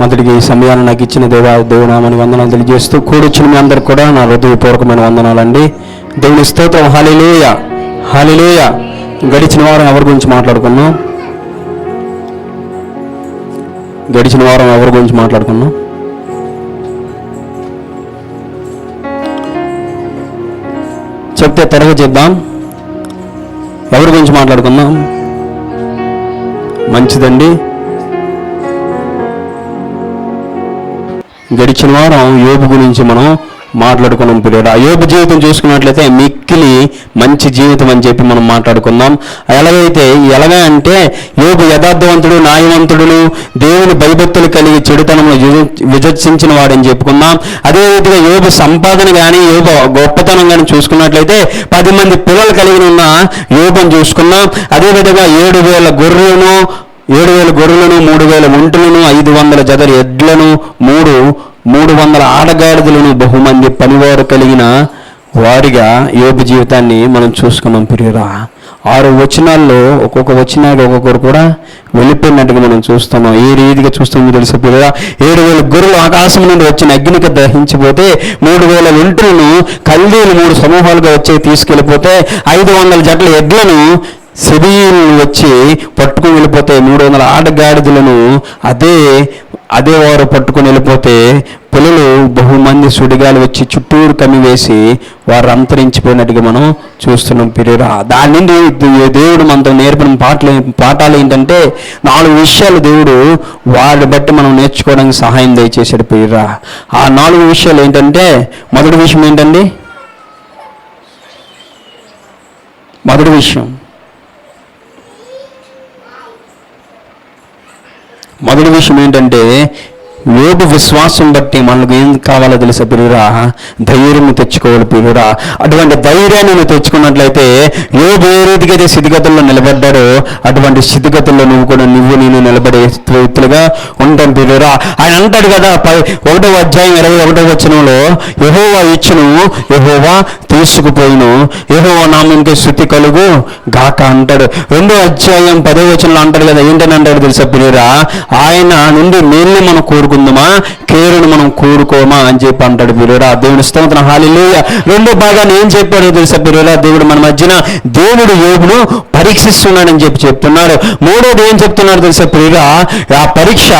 మొదటిగా ఈ సమయాన్ని నాకు ఇచ్చిన దేవునామని వందనాలు తెలియజేస్తూ కూడొచ్చిన మీ అందరికి కూడా నా హృదయపూర్వకమైన వందనాలండి. దేవుని స్తోత్రం. హల్లెలూయా, హల్లెలూయా. గడిచిన వారం ఎవరి గురించి మాట్లాడుకున్నాం? చెప్తే త్వరగా చెప్దాం. ఎవరి గురించి మాట్లాడుకుందాం? మంచిదండి. గడిచిన వారం యోబు గురించి మనం మాట్లాడుకున్నాం. పిల్లలు ఆ యోబు జీవితం చూసుకున్నట్లయితే మిక్కిలి మంచి జీవితం అని చెప్పి మనం మాట్లాడుకుందాం. ఎలాగా అంటే యోబు యథార్థవంతుడు, న్యాయవంతుడును, దేవుని భయభక్తులు కలిగి చెడుతనమును విజర్శించిన వాడని చెప్పుకుందాం. అదేవిధంగా యోబు సంపాదన కానీ యోబు గొప్పతనం కానీ చూసుకున్నట్లయితే 10 మంది పిల్లలు కలిగి ఉన్న యోబుని చూసుకున్నాం. అదేవిధంగా 7,000 గొర్రెలను 3,000 ఒంటెలను 500 జతల ఎడ్లను 300 ఆడగాడిదలను బహుమంది పనివారు కలిగిన వారిగా యోబు జీవితాన్ని మనం చూసుకున్నాం. ప్రియురా 6 వచనాల్లో ఒక్కొక్క వచనాలు ఒక్కొక్కరు కూడా వెళ్ళిపోయినట్టుగా మనం చూస్తున్నాం. ఏ రీతిగా చూస్తామో తెలుసు ప్రియురా. 7,000 గొర్రెలు ఆకాశం నుండి వచ్చిన అగ్నికి దహించిపోతే, 3,000 ఒంటెలను కల్దీలు 3 సమూహాలుగా వచ్చి తీసుకెళ్ళిపోతే, 500 జట్ల ఎడ్లను సెబీయులు వచ్చి పట్టుకుని వెళ్ళిపోతే, 300 ఆడగాడిదలను అదే వారు పట్టుకుని వెళ్ళిపోతే, పిల్లలు బహుమంది సుడిగాలు వచ్చి చుట్టూరు కమ్మివేసి వారు అంతరించిపోయినట్టుగా మనం చూస్తున్నాం. ప్రియురా దాని నుండి దేవుడు మనతో నేర్పిన పాఠాలు ఏంటంటే 4 విషయాలు దేవుడు వారిని బట్టి మనం నేర్చుకోవడానికి సహాయం దయచేశాడు. ప్రియురా ఆ 4 విషయాలు ఏంటంటే, మొదటి విషయం ఏంటండి? మొదటి విషయం ఏంటంటే యోబు విశ్వాసం బట్టి మనకు ఏం కావాలో తెలుసా ప్రియురా? ధైర్యం తెచ్చుకోవాలి ప్రియురా. అటువంటి ధైర్యాన్ని నువ్వు తెచ్చుకున్నట్లయితే యోబు ఏ రీతికైతే స్థితిగతుల్లో నిలబడ్డాడో అటువంటి స్థితిగతుల్లో నేను నిలబడే వ్యక్తులుగా ఉంటాను ప్రియురా. ఆయన అంటాడు కదా 1వ అధ్యాయం 21వ వచనంలో, యెహోవా ఇచ్చును, యెహోవా తీసుకుపోయిను, యెహోవా నామమునకే స్తుతి కలుగు గాక అంటాడు. 2వ అధ్యాయం 10వ వచనంలో అంటాడు కదా, ఏంటని అంటాడు తెలుసా ప్రియురా? ఆయన నుండి మేలుని మనం కోరుకుందామా, కేరును మనం కోరుకోమా అని చెప్పి అంటాడు ప్రియురా. దేవుని స్తోత్రం. హల్లెలూయా. 2వ భాగాన్ని ఏం చెప్పాడో తెలుసా ప్రియురా? దేవుడు మన మధ్యన యోబును పరీక్షిస్తున్నాడని చెప్తున్నాడు. 3వది ఏం చెప్తున్నాడు తెలుసా ప్రియురా? ఆ పరీక్ష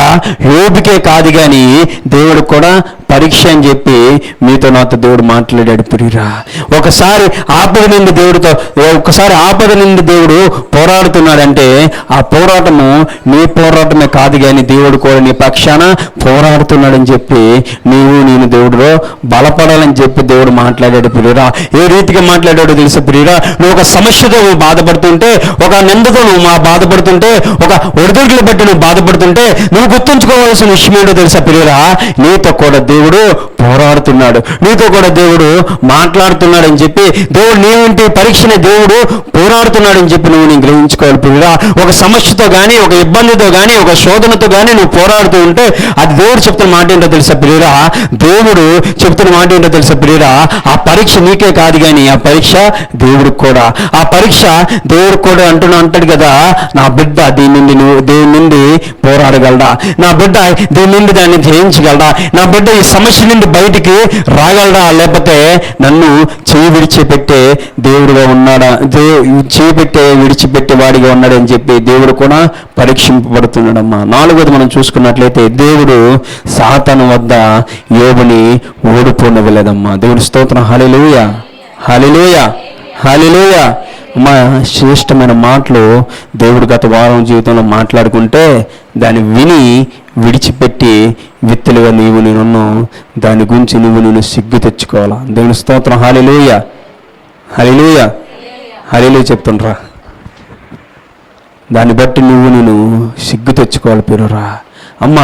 యోబుకే కాదు కానీ దేవుడు కూడా పరీక్ష అని చెప్పి మీతో నాతో దేవుడు మాట్లాడాడు ప్రియురా. ఒకసారి ఆపద నుండి దేవుడు పోరాడుతున్నాడంటే ఆ పోరాటము నీ పోరాటమే కాదు కానీ దేవుడు కూడా నీ పక్షాన పోరాడుతున్నాడని చెప్పి నేను దేవుడిలో బలపడాలని చెప్పి దేవుడు మాట్లాడాడు ప్రియురా. ఏ రీతిగా మాట్లాడాడో తెలుసా ప్రియురా? నువ్వు ఒక సమస్యతో నువ్వు బాధపడుతుంటే, ఒక నిందతో నువ్వు బాధపడుతుంటే, ఒక ఒడిదుడుకులు బట్టి నువ్వు బాధపడుతుంటే, నువ్వు గుర్తుంచుకోవాల్సిన విషయం ఏంటో తెలుసా ప్రియురా? నీతో కూడా దేవుడు పోరాడుతున్నాడు, నీతో కూడా దేవుడు మాట్లాడుతున్నాడని చెప్పి దేవుడు నీవంటి పరీక్షని దేవుడు పోరాడుతున్నాడని చెప్పి నేను గ్రహించుకోవాలి ప్రియురా. ఒక సమస్యతో కానీ, ఒక ఇబ్బందితో కానీ, ఒక శోధనతో కానీ నువ్వు పోరాడుతూ ఉంటే అది దేవుడు చెప్తున్న మాట ఏంటో తెలుసా ప్రియురా? దేవుడు చెప్తున్న మాట ఏంటో తెలుసా ప్రియురా? ఆ పరీక్ష నీకే కాదు కానీ ఆ పరీక్ష దేవుడికి కూడా. ఆ పరీక్ష దేవుడికి కూడా అంటాడు కదా, నా బిడ్డ దీని నుండి పోరాడగలడా, నా బిడ్డ దీని నుండి దాన్ని జయించగలడా, నా బిడ్డ ఈ సమస్య నుండి బయటికి రాగలడా, లేకపోతే నన్ను చేయి విడిచిపెట్టే దేవుడుగా ఉన్నాడా, విడిచిపెట్టే వాడిగా ఉన్నాడని చెప్పి దేవుడు కూడా పరీక్షింపబడుతున్నాడమ్మా. 4వది మనం చూసుకున్నట్లయితే దేవుడు సాతాను వద్ద యోబుని ఓడిపోనివ్వలేదమ్మా. దేవుడి స్తోత్రం. హల్లెలూయా, హల్లెలూయా, హల్లెలూయా. మా శ్రేష్టమైన మాటలు దేవుడు గత వారం జీవితంలో మాట్లాడుకుంటే దాన్ని విని విడిచిపెట్టి విత్తులుగా నేను దాని గురించి నేను సిగ్గు తెచ్చుకోవాలా. దేవుని స్తోత్రం. హల్లెలూయా, హల్లెలూయా, హల్లెలూయా చెప్తుండ్రా. దాన్ని బట్టి నేను సిగ్గు తెచ్చుకోవాలి ప్రియురా. అమ్మ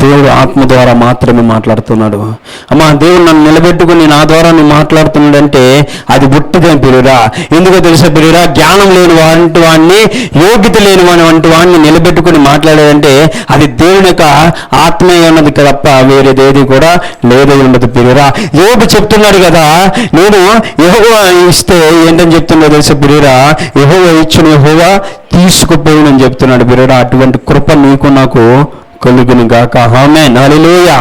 దేవుడు ఆత్మ ద్వారా మాత్రమే మాట్లాడుతున్నాడు. అమ్మ దేవుడు నన్ను నిలబెట్టుకుని నా ద్వారా నువ్వు మాట్లాడుతున్నాడంటే అది బుట్టిదే ప్రియురా. ఎందుకో తెలుసా ప్రియురా? జ్ఞానం లేని వంటి వాడిని, యోగ్యత లేని వంటి వాడిని నిలబెట్టుకుని మాట్లాడాడంటే అది దేవుని యొక్క ఆత్మే ఉన్నది తప్ప వేరేదేది కూడా లేదే ఉండదు ప్రియురా. యోబు చెప్తున్నాడు కదా, నేను యెహోవా ఇస్తే ఏంటని చెప్తున్నాడు తెలుసా ప్రియురా? యెహోవా ఇచ్చును, యెహోవా తీసుకుపోయినని చెప్తున్నాడు ప్రియురా. అటువంటి కృప నీకు నాకు కలుగును గాక. ఆమేన్. హల్లెలూయా,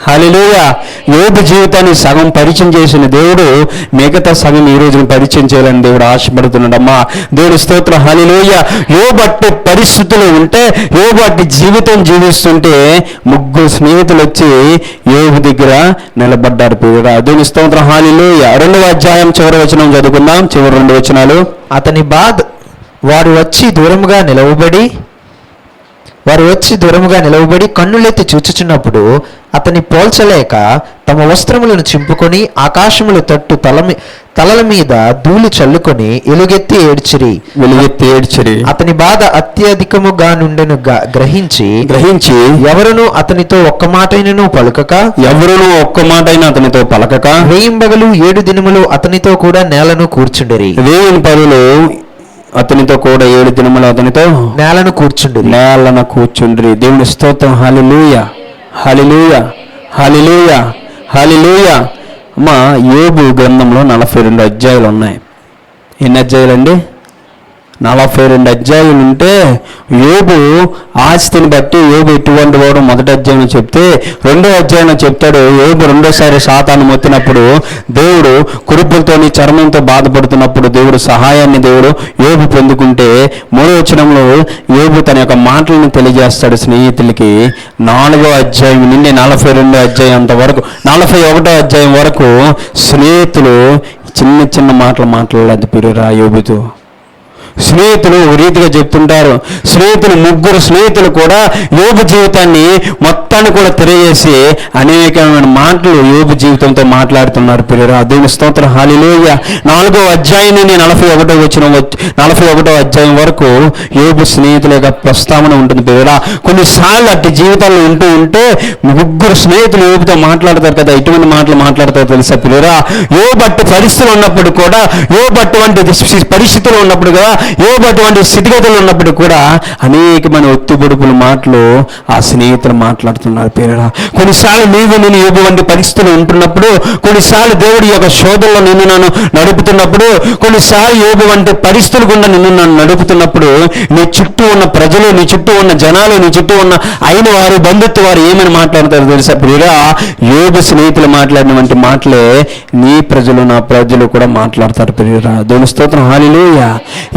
హల్లెలూయా. యోబు జీవితాన్ని సగం పరిచయం చేసిన దేవుడు మిగతా సగం ఈ రోజున పరిచయం చేయాలని దేవుడు ఆశపడుతున్నాడు. అమ్మా దేవుడి స్తోత్రం. హల్లెలూయా. యోబు అట్టి పరిస్థితులు ఉంటే, యోబు అట్టి జీవితం జీవిస్తుంటే ముగ్గురు స్నేహితులు వచ్చి యోబు దగ్గర నిలబడ్డారు. ప్రియుడా దేవుని స్తోత్రం. హల్లెలూయా. 2వ అధ్యాయం చివరి వచనం చదువుకుందాం. చివరి 2 వచనాలు. అతని బాధ వారు వచ్చి దూరముగా నిలవబడి కన్నులెత్తి చూచుచున్నప్పుడు అతని పోల్చలేక తమ వస్త్రములను చింపుకొని ఆకాశములు తట్టు తలల మీద ధూళి చల్లుకొని ఎలుగెత్తి ఏడ్చిరి. అతని బాధ అత్యధికముగా నుండెను గ్రహించి ఎవరునూ అతనితో ఒక్క మాటైనను పలకక వేయింబగలు 7 దినములు అతనితో కూడా నేలను కూర్చుండిరి. అతనితో కూడా 7 దినములు అతనితో నేలను కూర్చుండ్రి. దేవుని స్తోత్రం. హల్లెలూయా, హల్లెలూయా, హల్లెలూయా, హల్లెలూయా. అమ్మా యోబు గ్రంథంలో 42 అధ్యాయాలు ఉన్నాయి. ఎన్ని అధ్యాయులండి? 42 అధ్యాయులు ఉంటే యోబు ఆస్తిని బట్టి యోబు ఎటువంటి వాడు 1వ అధ్యాయంలో చెప్తే, 2వ అధ్యాయంలో చెప్తాడు యోబు రెండోసారి సాతాను మొత్తినప్పుడు దేవుడు కురుపులతోని చర్మంతో బాధపడుతున్నప్పుడు దేవుడు సహాయాన్ని దేవుడు యోబు పొందుకుంటే 3వ వచనంలో యోబు తన యొక్క మాటలను తెలియజేస్తాడు స్నేహితులకి. 4వ అధ్యాయం నుండి 42వ అధ్యాయం అంతవరకు 41వ అధ్యాయం వరకు స్నేహితులు చిన్న మాటలు మాట్లాడలేదు పిరురా యోబుతో. స్నేహితులు ఒక రీతిగా చెప్తుంటారు. ముగ్గురు స్నేహితులు కూడా యోబు జీవితాన్ని మొత్తాన్ని కూడా తెలియజేసి అనేకమైన మాటలు యోబు జీవితంతో మాట్లాడుతున్నారు. పిల్లరా దేవుని స్తోత్రం. హల్లెలూయా. 4వ అధ్యాయం నుండి 41వ అధ్యాయం వరకు యోబు స్నేహితుల యొక్క ప్రస్తావన ఉంటుంది. పిల్లరా కొన్నిసార్లు అట్టి జీవితాల్లో ఉంటే ముగ్గురు స్నేహితులు యోబుతో మాట్లాడతారు కదా, ఎటువంటి మాటలు మాట్లాడతారో తెలుసా పిల్లరా? యోబు అట్టి పరిస్థితులు ఉన్నప్పుడు కూడా, యోబు అటువంటి పరిస్థితులు ఉన్నప్పుడు కదా, యోబు అటువంటి స్థితిగతులు ఉన్నప్పుడు కూడా అనేకమైన ఒత్తిపొడుపుల మాటలు ఆ స్నేహితులు మాట్లాడుతున్నారు. పేరురా కొన్నిసార్లు నేను యోబు వంటి పరిస్థితులు ఉంటున్నప్పుడు, కొన్నిసార్లు దేవుడి యొక్క శోధనలో నన్ను నడుపుతున్నప్పుడు, కొన్నిసార్లు యోబు వంటి పరిస్థితులు గుండా నన్ను నడుపుతున్నప్పుడు నీ చుట్టూ ఉన్న ప్రజలు, నీ చుట్టూ ఉన్న జనాలు, నీ చుట్టూ ఉన్న అయిన వారు, బంధుత్వ వారు ఏమని మాట్లాడతారు తెలుసా ప్రియురా? యోబు స్నేహితులు మాట్లాడినటువంటి మాటలే నీ ప్రజలు, నా ప్రజలు కూడా మాట్లాడతారు. ప్రియురా దేవుని స్తోత్రం. హల్లెలూయా.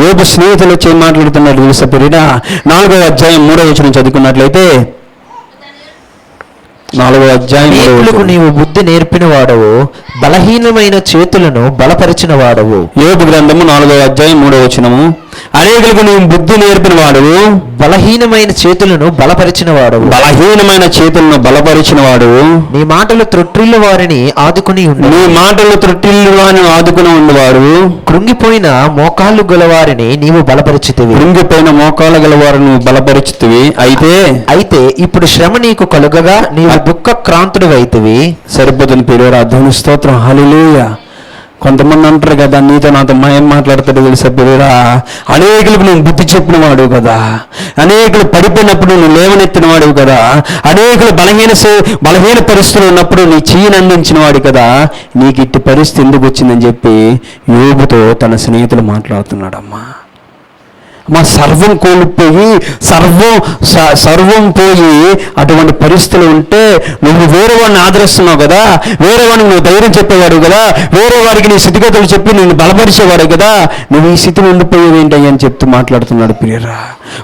యోబు స్నేహితులు వచ్చి ఏం మాట్లాడుతున్నారు తెలుసా ప్రియురా? 4వ అధ్యాయం 3వ వచనం చదువుకున్నట్లయితే, 4వ అధ్యాయం నీవు బుద్ధి నేర్పిన వాడవు, బలహీనమైన చేతులను బలపరిచిన వాడవు. యోబు గ్రంథము 4వ అధ్యాయం 3వ వచనము. అనేకులకు నీవు బుద్ధి నేర్పిన వాడవు, బలహీనమైన చేతులను బలపరిచిన వాడవు. నీ మాటలు త్రొట్టిల్లు వారిని ఆదుకుని ఉండేవారు. కృంగిపోయిన మోకాళ్ళు గలవారిని నీవు బలపరిచితివి. అయితే ఇప్పుడు శ్రమ నీకు కలుగగా నీవు దుఃఖక్రాంతుడు అయితివి. సరిపోతుంది పిలువరా. దేవుని స్తోత్రం. హల్లెలూయా. కొంతమంది అంటారు కదా, నీతో నాతో ఏం మాట్లాడతాడు తెలుసా పిల్లరా? అనేకులకు నువ్వు బుద్ధి చెప్పిన వాడు కదా, అనేకులు పడిపోయినప్పుడు నువ్వు లేవనెత్తిన వాడు కదా, అనేకులు బలహీన పరిస్థితులు ఉన్నప్పుడు నీ చెయ్యిని అందించిన వాడు కదా, నీకు ఇట్టి పరిస్థితి ఎందుకు వచ్చిందని చెప్పి యోబుతో తన స్నేహితులు మాట్లాడుతున్నాడమ్మా. మా సర్వం కోల్పోయి సర్వం పోయి అటువంటి పరిస్థితులు ఉంటే నువ్వు వేరే వాడిని ఆదరిస్తున్నావు కదా, వేరే వాడికి నువ్వు ధైర్యం చెప్పేవాడు కదా, వేరే వాడికి నీ స్థితిగతులు చెప్పి నేను బలపరిచేవాడు కదా, నువ్వు ఈ స్థితిని ఉండిపోయేవి ఏంటయ్యా అని చెప్తూ మాట్లాడుతున్నాడు ప్రియరా.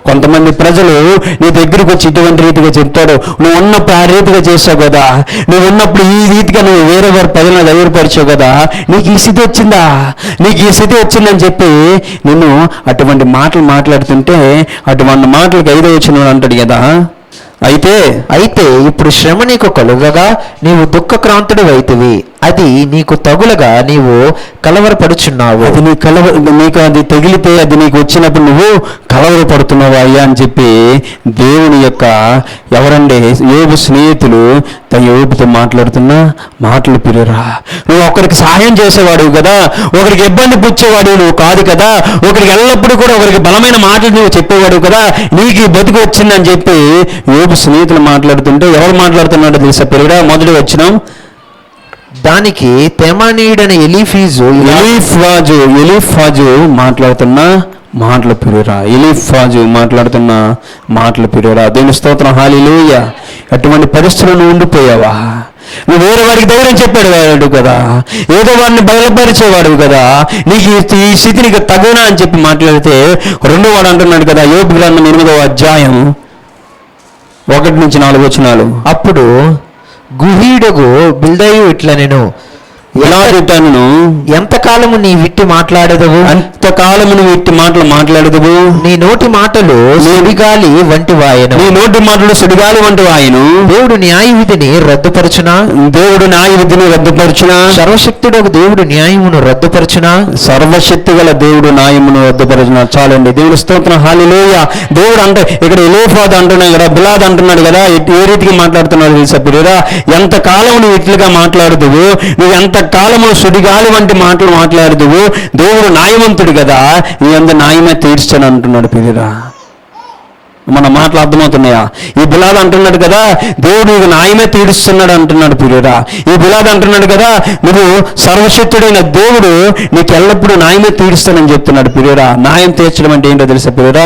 కొంతమంది ప్రజలు నీ దగ్గరికి వచ్చి ఇటువంటి రీతిగా చెప్తాడు, నువ్వు ఉన్నప్పుడు ఆ రీతిగా చేసావు కదా, నువ్వు ఉన్నప్పుడు ఈ రీతిగా నువ్వు వేరే వారి ప్రజలను ధైర్యపరిచావు కదా, నీకు ఈ స్థితి వచ్చిందని చెప్పి నిన్ను అటువంటి మాటలు మాట్లాడుతుంటే, అటువంటి మాటలకు 5వ వచనం అంటాడు కదా, అయితే ఇప్పుడు శ్రమ నీకు కలుగగా నీవు దుఃఖక్రాంతుడు అయితివి. అది నీకు తగులగా నీవు కలవరపడుచున్నావు. నీకు అది తగిలితే అది నీకు వచ్చినప్పుడు నువ్వు కలవరపడుతున్నావు అయ్యా అని చెప్పి దేవుని యొక్క ఎవరండి యోబు స్నేహితులు తన యోబుతో మాట్లాడుతున్న మాటలు పిలురా. నువ్వు ఒకరికి సహాయం చేసేవాడు కదా, ఒకరికి ఇబ్బంది పుచ్చేవాడు నువ్వు కాదు కదా, ఒకరికి ఎల్లప్పుడూ కూడా ఒకరికి బలమైన మాటలు నువ్వు చెప్పేవాడు కదా, నీకు ఈ బతుకు వచ్చిందని చెప్పి యోబు స్నేహితులు మాట్లాడుతుంటే ఎవరు మాట్లాడుతున్నాడో తెలుసా పిలురా? మొదటి వచనం. దానికి తేమానీయుడైన ఎలీఫాజు మాట్లాడుతున్న మాటలు పిరురా. ఎలీఫాజు మాట్లాడుతున్న మాటలు పిరురా. దేవుని స్తోత్రం. హల్లెలూయా. అటువంటి పరిస్థితులను ఉండిపోయావా? నువ్వు వేరే వాడికి ధైర్యం చెప్పాడు వాడు కదా, ఏదో వాడిని బయలుపరిచేవాడు కదా, నీకు ఈ స్థితి నీకు తగునా అని చెప్పి మాట్లాడితే రెండో వాడు అంటున్నాడు కదా, యోబు గ్రంథం 8వ అధ్యాయం 1-4 వచనాలు. అప్పుడు గుహీడగు బిల్దయు ఇట్లా నేను ఎలా చెప్పాను, ఎంతకాలము నీ విట్టి మాట్లాడదవు, అంతకాలము నువ్వు ఇట్టి మాటలు మాట్లాడదువు, నీ నోటి మాటలు సుడిగాలి వంటి వాయను, నీ నోటి మాటలు సుడిగాలి వంటి వాయను. దేవుడు న్యాయ విధిని రద్దుపరచునా, దేవుడు న్యాయ విధిని రద్దుపరచునా, సర్వశక్తుడకు దేవుడు న్యాయమును రద్దుపరచునా, సర్వశక్తి గల దేవుడు న్యాయమును రద్దుపరచునా. చాలండి. దేవుని స్తోత్రం. హల్లెలూయా. దేవుడు అంటే ఇక్కడ ఎలీఫాజు అంటున్నాడు కదా, బిలాద్ అంటున్నాడు కదా, ఏ రీతికి మాట్లాడుతున్నాడు తెలుసా పిల్లరా? ఎంతకాలం నువ్వు ఇట్లుగా మాట్లాడుదువు, నువ్వు ఎంత కాలము సుడిగాలి వంటి మాటలు మాట్లాడుదువు, దేవుడు న్యాయవంతుడు కదా, నీ అంత న్యాయమే తీర్చని అంటున్నాడు పిల్లరా. మన మాటలు అర్థమవుతున్నాయా? ఈ బిలాద్ అంటున్నాడు కదా, దేవుడు నీకు న్యాయమే తీరుస్తున్నాడు అంటున్నాడు పిల్లరా. ఈ బిలాద్ అంటున్నాడు కదా, నువ్వు సర్వశక్తుడైన దేవుడు నీకు ఎల్లప్పుడూ న్యాయమే తీరుస్తానని చెప్తున్నాడు పిల్లరా. న్యాయం తీర్చడం అంటే ఏంటో తెలుసా పిల్లరా?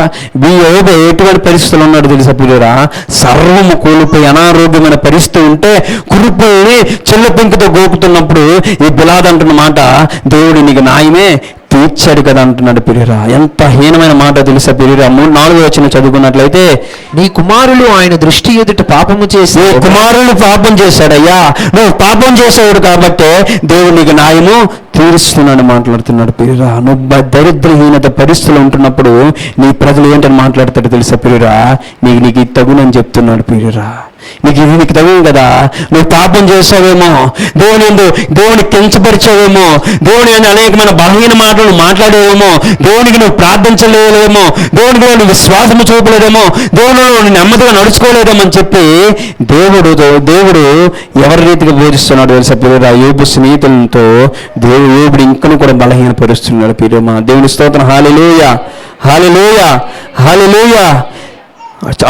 యోబు ఎటువంటి పరిస్థితులు ఉన్నాడు తెలుసా పిల్లరా? సర్వము కోల్పోయి అనారోగ్యమైన పరిస్థితి ఉంటే కురిపోయి చెల్ల పెంకుతో గోకుతున్నప్పుడు ఈ బిలాద్ అంటున్న మాట, దేవుడు నీకు న్యాయమే తీర్చాడు కదా అంటున్నాడు పిరిరా. ఎంత హీనమైన మాట తెలుసా పిరిరా? 3-4 వచనం చదువుకున్నట్లయితే, నీ కుమారులు ఆయన దృష్టి ఎదుట పాపము చేసి, కుమారులు పాపం చేశాడయ్యా, నువ్వు పాపం చేసేవాడు కాబట్టే దేవుడు నీకు న్యాయము తీరుస్తున్నాడు మాట్లాడుతున్నాడు పిరిరా. నువ్వు దరిద్రహీనత పరిస్థితులు ఉంటున్నప్పుడు నీ ప్రజలు ఏంటని మాట్లాడతాడు తెలుసా పిరిరా? నీకు తగునని చెప్తున్నాడు పిరిరా. నీకు తగును కదా, నువ్వు పాపం చేసావేమో, దేవుని కించపరిచావేమో, దేవుని అనేకమైన బలహీన మాటలు మాట్లాడేవేమో, దేవునికి నువ్వు ప్రార్థించలేదేమో, దేవునికి నువ్వు విశ్వాసము చూపలేదేమో, దేవుడు నువ్వు నెమ్మదిగా నడుచుకోలేదేమో అని చెప్పి దేవుడు ఎవరి రీతిగా బోధిస్తున్నాడు తెలుసా పిల్లరా? యోబు స్నేహితులతో యోబుడు ఇంకను కూడా బలహీనపరుస్తున్నాడు పిల్లమా. దేవుని స్తోత్రం. హల్లెలూయా. హల్లెలూయా. హల్లెలూయా.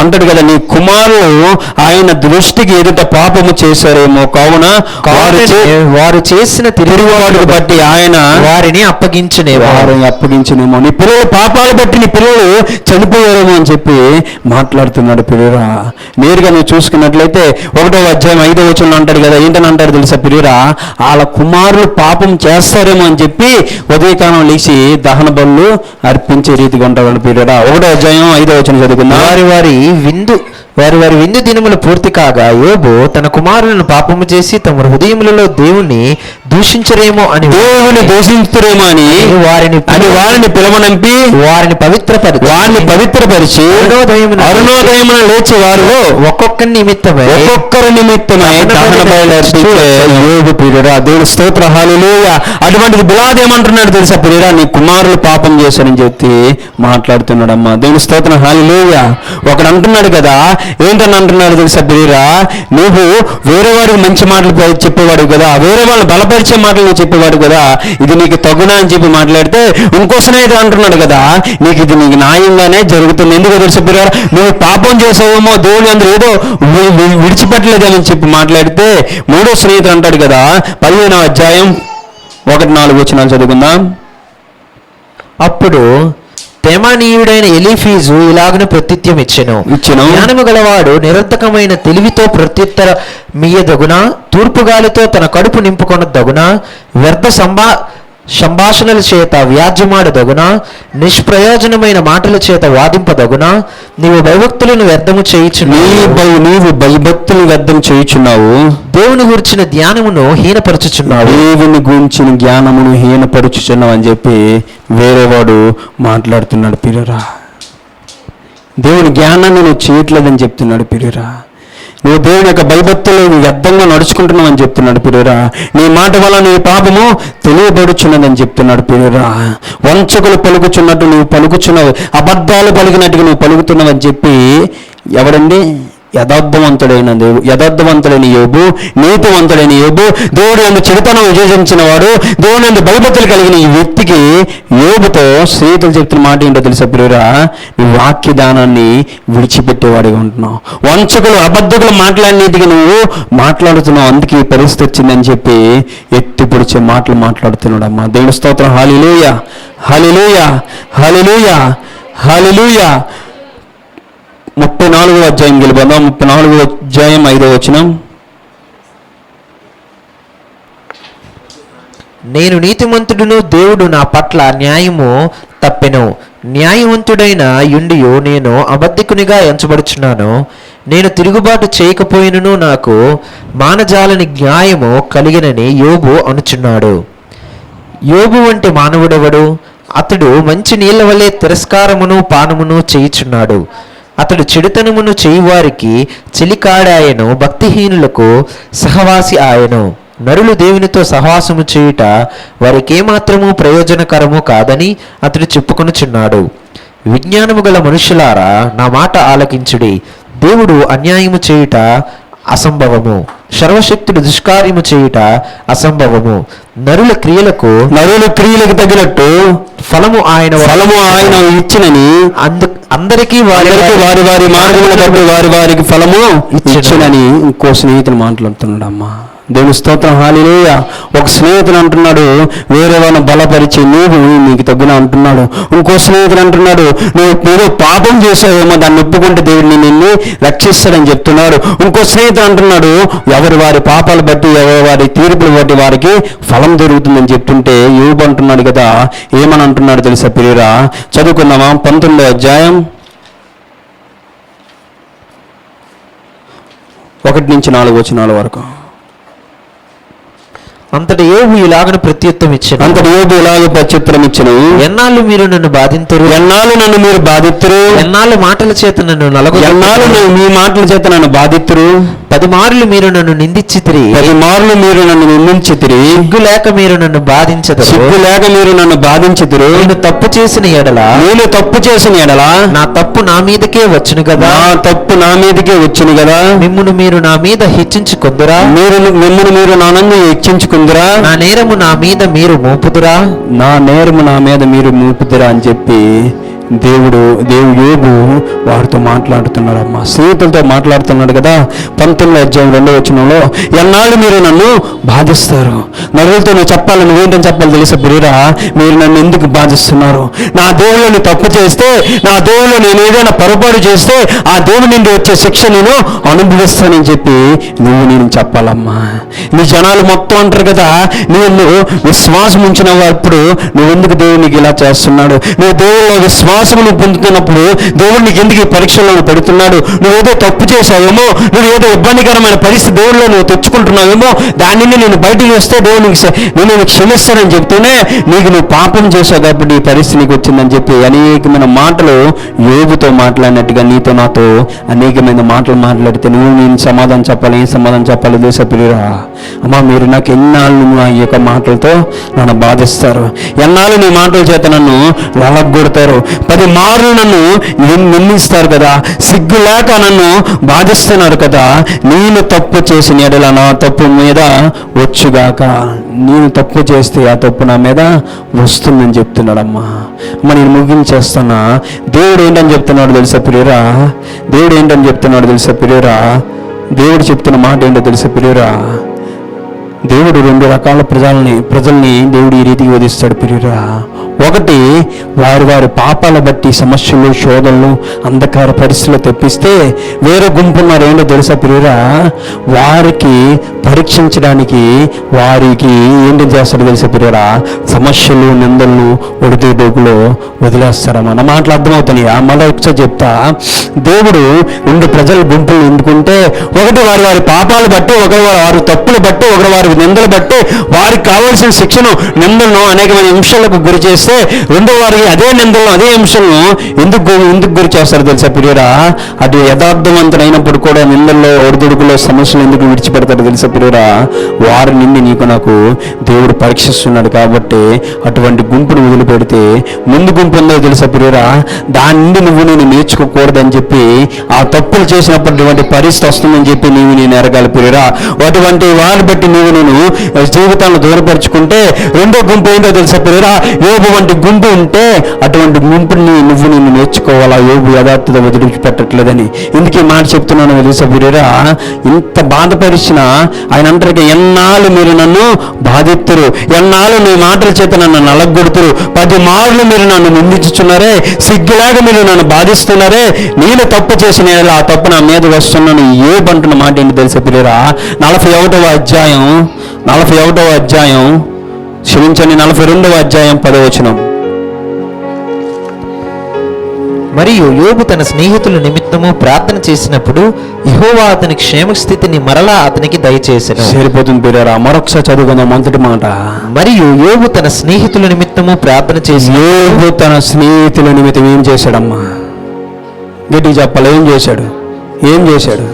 అంటాడు కదా, నీ కుమారులు ఆయన దృష్టికి ఎదుట పాపము చేశారేమో, కావున వారు చేసిన తిరుగుబాటును బట్టి ఆయన వారిని అప్పగించనేమో. నీ పిల్లలు పాపాలు బట్టి నీ పిల్లలు చనిపోయారేమో అని చెప్పి మాట్లాడుతున్నాడు పిల్లరా. నేరుగా నువ్వు చూసుకున్నట్లయితే 1వ అధ్యాయం 5వ వచనంలో అంటాడు కదా, ఏంటని అంటాడు తెలుసా పిల్లరా? వాళ్ళ కుమారులు పాపం చేస్తారేమో అని చెప్పి ఉదయకాలం లేచి దహన బలులు అర్పించే రీతిగా ఉంటాడు పిల్లరా. 1వ అధ్యాయం 5వ వచనం చదువుకుందాం. వారి విందు దినములు పూర్తి కాగా యోబు తన కుమారులను పాపము చేసి తమ హృదయములలో దేవుణ్ణి దూషించరేమో అని వారిని పిలవనంపి వారిని పవిత్రపరిచి అరుణోదయమున లేచి వారు ఒక్కొక్కరి నిమిత్తమై యోబు పిల్లరా. దేవుని స్తోత్ర. హల్లెలూయా. అటువంటిది బిలాద్ ఏమంటున్నాడు తెలుసా పిల్లరా? నీ కుమారులు పాపం చేశారని చెప్పి మాట్లాడుతున్నాడమ్మా. దేవుని స్తోత్రం. హల్లెలూయా. ఒకడు అంటున్నాడు కదా, ఏంటని అంటున్నాడు తెలుసా పిల్లరా? నువ్వు వేరే వాడికి మంచి మాటలు చెప్పేవాడు కదా, వేరే వాళ్ళు బలపరిచే మాటలు నువ్వు చెప్పేవాడు కదా, ఇది నీకు తగునా అని చెప్పి మాట్లాడితే ఇంకో స్నేహితుడు అంటున్నాడు కదా, నీకు న్యాయంగానే జరుగుతుంది. ఎందుకు తెలుసా పిల్లరా? నువ్వు పాపం చేసావేమో, దేవుని అందరూ ఏదో విడిచిపెట్టలేదని చెప్పి మాట్లాడితే 3వ స్నేహితుడు అంటాడు కదా, 15వ అధ్యాయం 1-4 వచనాలు చదువుకుందాం. అప్పుడు తేమానీయుడైన ఎలీఫీజు ఇలాగను ప్రత్యుత్తరం ఇచ్చెను. జ్ఞానము గలవాడు నిరర్థకమైన తెలివితో ప్రత్యుత్తర మీయదగున, తూర్పుగాలితో తన కడుపు నింపుకొనదగున, వ్యర్థ సంభాషణల చేత వ్యాజ్యమాడదగున, నిష్ప్రయోజనమైన మాటల చేత వాదింపదగున. నీవు భయభక్తులను వ్యర్థము చేయుచున్నావు, దేవుని గురించిన జ్ఞానమును హీనపరచుచున్నావు అని చెప్పి వేరేవాడు మాట్లాడుతున్నాడు పిల్లరా. దేవుని జ్ఞానాన్ని నువ్వు చేయట్లేదని చెప్తున్నాడు పిల్లరా. నువ్వు దేవుని యొక్క భయభక్తులు వ్యర్థంగా నడుచుకుంటున్నావు అని చెప్తున్నాడు పిల్లరా. నీ మాట వల్ల నీ పాపము తెలియబడుచున్నదని చెప్తున్నాడు పిల్లరా. వంచకులు పలుకుచున్నట్టు నువ్వు పలుకుచున్నావు, అబద్ధాలు పలికినట్టుగా నువ్వు పలుకుతున్నావు అని చెప్పి ఎవడండి యథార్థవంతుడైన యోబు, నీతివంతుడైన యోబు, దేవుడు యందు చెడుతనం విజయించిన వాడు, దేవుడు యందు భయభక్తులు కలిగిన ఈ వ్యక్తికి యోబుతో స్నేహితులు చెప్తున్న మాట ఏంటో తెలుసా ప్రియురా? నువ్వు వాక్యదానాన్ని విడిచిపెట్టేవాడిగా ఉంటున్నావు, వంచకులు అబద్ధకులు మాట్లాడినట్టుగా నువ్వు మాట్లాడుతున్నావు, అందుకే ఈ పరిస్థితి వచ్చిందని చెప్పి ఎత్తి పొడిచే మాటలు మాట్లాడుతున్నాడు. అమ్మా దేవుని స్తోత్రం. హల్లెలూయా, హల్లెలూయా, హల్లెలూయా, హల్లెలూయా. 34వ అధ్యాయం గెలిపోదాం. 34వ అధ్యాయం 5వ వచనం. నేను నీతిమంతుడును, దేవుడు నా పట్ల న్యాయము తప్పెను. న్యాయవంతుడైన యుండియు నేను అబద్ధికునిగా ఎంచబడుచున్నాను. నేను తిరుగుబాటు చేయకపోయినను నాకు మానజాలని న్యాయము కలిగినని యోబు అనుచున్నాడు. యోబు వంటి మానవుడెవడు? అతడు మంచి నీళ్ల వలె తిరస్కారమును పానమును చేయుచున్నాడు. అతడు చెడుతనమును చేయువారికి చెలికాడాయను, భక్తిహీనులకు సహవాసి ఆయను. నరులు దేవునితో సహవాసము చేయుట వారికేమాత్రము ప్రయోజనకరము కాదని అతడు చెప్పుకొనుచున్నాడు. విజ్ఞానము గల మనుషులారా, నా మాట ఆలకించుడి. దేవుడు అన్యాయము చేయుట అసంభవము, సర్వశక్తుడు దుష్కార్యము చేయుట అసంభవము. నరుల క్రియలకు తగినట్టు ఫలము ఆయన ఇచ్చినని అందరికీ వారి వారి మార్గముల బట్టి వారికి ఫలము ఇచ్చినని ఇంకో స్నేహితులు మాట్లాడుతున్నాడు. అమ్మా దేవుని స్తోత్రం. హల్లెలూయా. ఒక స్నేహితుడు అంటున్నాడు, వేరే వాళ్ళని బలపరిచి నువ్వు నీకు తగ్గున అంటున్నాడు. ఇంకో స్నేహితుడు అంటున్నాడు, నువ్వు ఏదో పాపం చేసావేమో, దాన్ని ఒప్పుకుంటే దేవుడు నిన్ను రక్షిస్తాడని చెప్తున్నాడు. ఇంకో స్నేహితుడు అంటున్నాడు, ఎవరి వారి పాపాలు బట్టి ఎవరి వారి తీర్పులు బట్టి వారికి ఫలం దొరుకుతుందని చెప్తుంటే యోబు అంటున్నాడు కదా, ఏమని అంటున్నాడు తెలుసా ప్రియురా? చదువుకుందామా? 19వ అధ్యాయం 1-4 వచనాల వరకు. అంతటి యోబు ఇలాగను ప్రత్యుత్తరం ఇచ్చెను. ఎన్నాళ్ళు మీరు నన్ను బాధింతురు? ఎన్నాళ్ళు మాటల చేత నన్ను ఎన్నాళ్ళు మీ మాటల చేత నన్ను బాధితురు? 10 మార్లు మీరు నన్ను నిందించితిరి. సిగ్గు లేక మీరు నన్ను బాధించదురు. నేను తప్పు చేసిన ఎడల నా తప్పు నా మీదకే వచ్చును కదా. మిమ్మును మీరు నా మీద హెచ్చించుకుందురా? మీరు నానందు హెచ్చించుకుందురా? నా నేరము నా మీద మీరు మోపుదురా అని చెప్పి దేవుడు యోబు వారితో మాట్లాడుతున్నాడు. అమ్మా స్నేహితులతో మాట్లాడుతున్నాడు కదా. 19వ అధ్యాయం 2వ వచనంలో, ఎన్నాళ్ళు మీరు నన్ను బాధిస్తారు? నరులతో నువ్వు చెప్పాలి, నువ్వేంటని చెప్పాలి తెలుసా ప్రియురా? మీరు నన్ను ఎందుకు బాధిస్తున్నారు? నా దేవుళ్ళని తప్పు చేస్తే, నా దేవుళ్ళు నేను ఏదైనా పొరపాటు చేస్తే ఆ దేవుడి నుండి వచ్చే శిక్ష నేను అనుభవిస్తానని చెప్పి నేను చెప్పాలమ్మా. నీ జనాలు మొత్తం అంటారు కదా, నువ్వు విశ్వాసం ఉంచిన అప్పుడు నువ్వెందుకు దేవునికి ఇలా చేస్తున్నాడు? నువ్వు దేవుళ్ళ విశ్వాసమును పొందుతున్నప్పుడు దేవుడు నీకు ఎందుకు ఈ పరీక్షల్లో పెడుతున్నాడు? నువ్వేదో తప్పు చేశావేమో, నువ్వేదో ఇబ్బందికరమైన పరిస్థితి దేవుళ్ళలో నువ్వు తెచ్చుకుంటున్నావేమో, దాన్ని నేను బయటకు వస్తే దేవుడు నేను క్షమిస్తానని చెప్తూనే నువ్వు పాపం చేశావు కాబట్టి ఈ పరిస్థితి నీకు వచ్చిందని చెప్పి అనేకమైన మాటలు యోబుతో మాట్లాడినట్టుగా నీతో నాతో అనేకమైన మాటలు మాట్లాడితే నేను సమాధానం చెప్పాలి. ఏం సమాధానం చెప్పాలి దేశ ప్రియురా? అమ్మా మీరు నాకు ఎన్నాళ్ళు ఈ యొక్క మాటలతో నన్ను బాధిస్తారు, ఎన్నాళ్ళు నీ మాటల చేత నన్ను వెళ్ళగొడతారు, 10 మార్లు నన్ను నిందిస్తారు కదా, సిగ్గు లేక నన్ను బాధిస్తున్నారు కదా. నేను తప్పు చేసిన ఎడల నా తప్పు మీద వచ్చుగాక. నేను తప్పు చేస్తే ఆ తప్పు నా మీద వస్తుందని చెప్తున్నాడమ్మా. అమ్మ నేను ముగించేస్తున్నా. దేవుడు ఏంటని చెప్తున్నాడు తెలుసా ప్రియురా? దేవుడు చెప్తున్న మాట ఏంటో తెలుసా ప్రియురా? దేవుడు 2 రకాల ప్రజల్ని దేవుడు ఈ రీతికి వధిస్తాడు ప్రియురా. ఒకటి, వారి పాపాల బట్టి సమస్యలు, శోధనలు, అంధకార పరిస్థితులు తెప్పిస్తే వేరే గుంపున్నారు. ఏంటో తెలుసా ప్రియురా? వారికి పరీక్షించడానికి వారికి ఏంటి చేస్తాడు తెలుసా ప్రియురా? సమస్యలు, నిందలు, ఒడిదుడుకులు వదిలేస్తారమ్మా. నా మాటలు అర్థమవుతున్నాయా? మళ్ళీ ఒకసారి చెప్తా. దేవుడు 2 ప్రజల గుంపులు ఎందుకుంటే, ఒకటి వారి పాపాలు బట్టి, ఒకరు వారి తప్పులు బట్టి, ఒకరు వారి నిందలు బట్టి వారికి కావాల్సిన శిక్షను, నిందలను అనేకమైన హింసలకు గురి చేస్తే, రెండో వారికి అదే నిందలను, అదే హింసలను ఎందుకు గురి చేస్తారు తెలుసా ప్రియురా? అది యథార్థవంతుడైనప్పుడు కూడా నిందల్లో, ఒడిదుడుకులో, సమస్యలు ఎందుకు విడిచిపెడతాడు తెలుసా ప్రియురా? వారి నుండి నీకు నాకు దేవుడు పరీక్షిస్తున్నాడు కాబట్టి అటువంటి గుంపును వదిలిపెడితే ముందు గుంపు ఉందో తెలుసా ప్రియురా, దాని నుండి నువ్వు నేను నేర్చుకోకూడదని చెప్పి ఆ తప్పులు చేసినటువంటి పరిస్థితి వస్తుందని చెప్పి నేను ఎరగాలి ప్రియురా. అటువంటి వారిని బట్టి నేను జీవితాలను దూరపరుచుకుంటే రెండో గుంపు ఏంటో తెలుసా ప్రియురా, యోబు వంటి గుంపు ఉంటే అటువంటి గుంపుని నేను నేర్చుకోవాలా. యోబు యథార్థత వదిలిపెట్టట్లేదని ఇందుకే మాట చెప్తున్నాను తెలుసా ప్రియురా. ఇంత బాధపరిచిన ఆయన అంటారు, ఎన్నాళ్ళు మీరు నన్ను బాధిస్తురు, ఎన్నాళ్ళు మీ మాటల చేత నన్ను నలగొడుతురు, 10 మార్లు మీరు నన్ను నిందించుచున్నారే, సిగ్గులాగా మీరు నన్ను బాధిస్తున్నారే, నేను తప్పు చేసిన ఆ తప్పు నా మీద వస్తున్నాను. ఏబంటున్న మాట ఏంటి తెలుసా ప్రియురా, 41వ అధ్యాయం క్షమించండి 42వ అధ్యాయం 10వ వచనం. మరియు యోబు తన స్నేహితుల నిమిత్తము ప్రార్థన చేసినప్పుడు యెహోవా అతని క్షేమ స్థితిని మరలా అతనికి దయచేసెను. సరిపోతుంది ప్రియురా, మరొకసారి చదువుకుందాం మొదటి మాట. మరియు యోబు తన స్నేహితుల నిమిత్తము ప్రార్థన చేసి యోబు తన స్నేహితుల నిమిత్తం ఏం చేశాడమ్మా? గట్టికి చెప్పాలి, ఏం చేశాడు